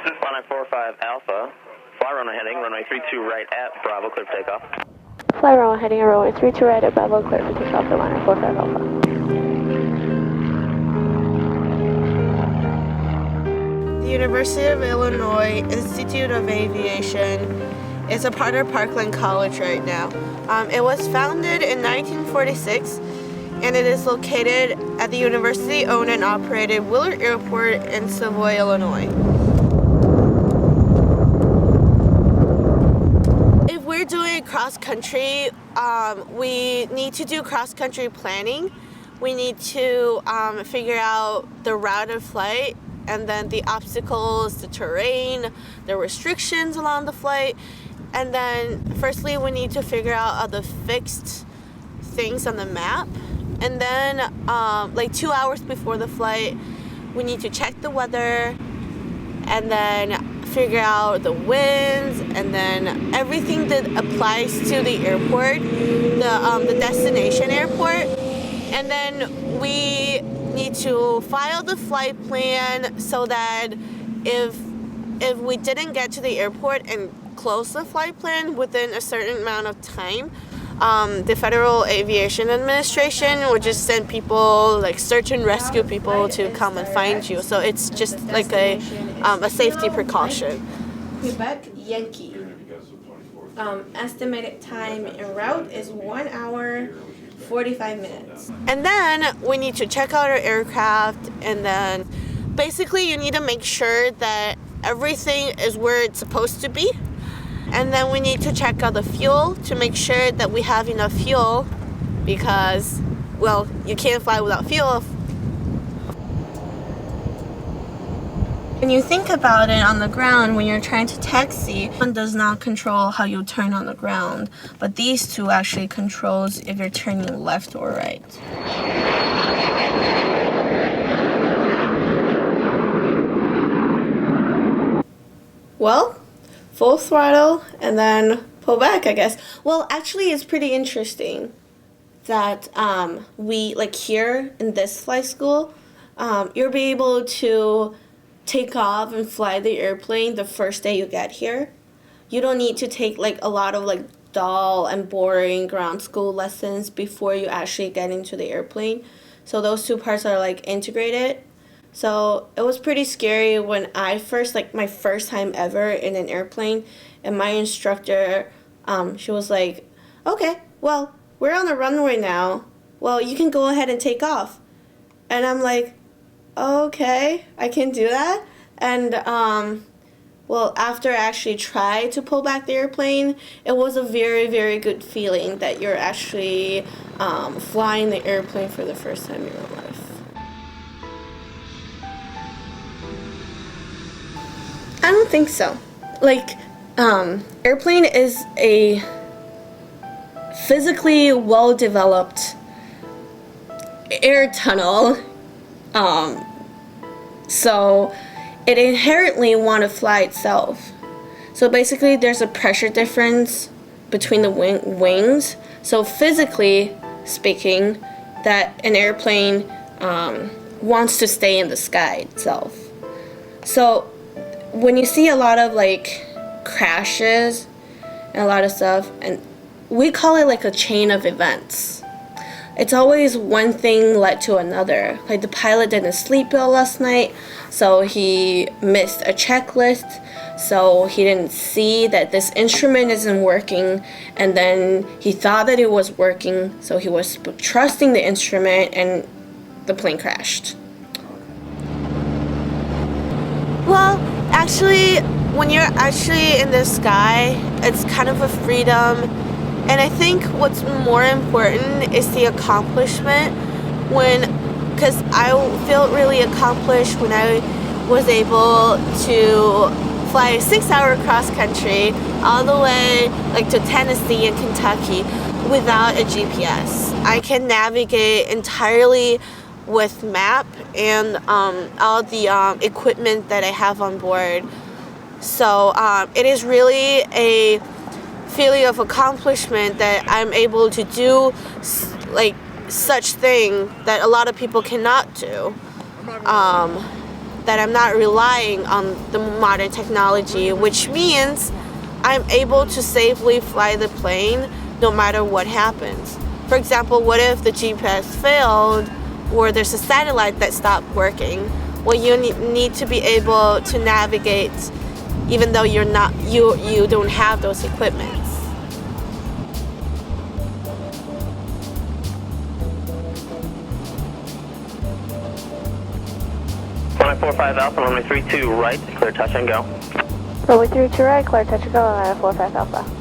1945 Alpha, fly runway heading, runway 32 right at Bravo, clear for takeoff. Fly runway heading, runway 32 right at Bravo, clear for takeoff, Atlanta 45 Alpha. The University of Illinois Institute of Aviation is a part of Parkland College right now. It was founded in 1946, and it is located at the university-owned and operated Willard Airport in Savoy, Illinois. If we're doing cross-country, we need to do cross-country planning. We need to figure out the route of flight, and then the obstacles, the terrain, the restrictions along the flight. And then firstly, we need to figure out all the fixed things on the map. And then like 2 hours before the flight, we need to check the weather and then figure out the winds and then everything that applies to the airport, the destination airport. And then we need to file the flight plan so that if we didn't get to the airport and close the flight plan within a certain amount of time, the Federal Aviation Administration would just send people, like search and rescue people, to come and find you. So it's just like a safety precaution. Quebec Yankee. Estimated time en route is 1 hour 45 minutes. And then we need to check out our aircraft, and then basically you need to make sure that everything is where it's supposed to be. And then we need to check out the fuel to make sure that we have enough fuel because, well, you can't fly without fuel. When you think about it on the ground, when you're trying to taxi, one does not control how you turn on the ground, but these two actually controls if you're turning left or right. Well, full throttle and then pull back, I guess. Well, actually, it's pretty interesting that we, like here in this flight school, you'll be able to take off and fly the airplane the first day you get here. You don't need to take like a lot of like dull and boring ground school lessons before you actually get into the airplane. So those two parts are like integrated. So it was pretty scary when I first, like my first time ever in an airplane, and my instructor, she was like, okay, well, we're on the runway now. Well, you can go ahead and take off. And I'm like, okay, I can do that. And well, after I actually tried to pull back the airplane, it was a very, very good feeling that you're actually flying the airplane for the first time in your life. I don't think so. Like, airplane is a physically well-developed air tunnel. So it inherently want to fly itself. So basically there's a pressure difference between the wings. So physically speaking, that an airplane wants to stay in the sky itself. So when you see a lot of like crashes and a lot of stuff, and we call it like a chain of events. It's always one thing led to another. Like the pilot didn't sleep well last night, so he missed a checklist, so he didn't see that this instrument isn't working, and then he thought that it was working, so he was trusting the instrument, and the plane crashed. Well, actually, when you're actually in the sky, it's kind of a freedom. And I think what's more important is the accomplishment because I felt really accomplished when I was able to fly a 6-hour cross country all the way like to Tennessee and Kentucky without a GPS. I can navigate entirely with map and all the equipment that I have on board. So it is really a feeling of accomplishment that I'm able to do like such thing that a lot of people cannot do. that I'm not relying on the modern technology, which means I'm able to safely fly the plane no matter what happens. For example, what if the GPS failed or there's a satellite that stopped working? Well, you need to be able to navigate even though you don't have those equipments. Runway 45 Alpha, runway 32 right, clear touch and go. Runway 32 right, clear touch and go, 45 Alpha.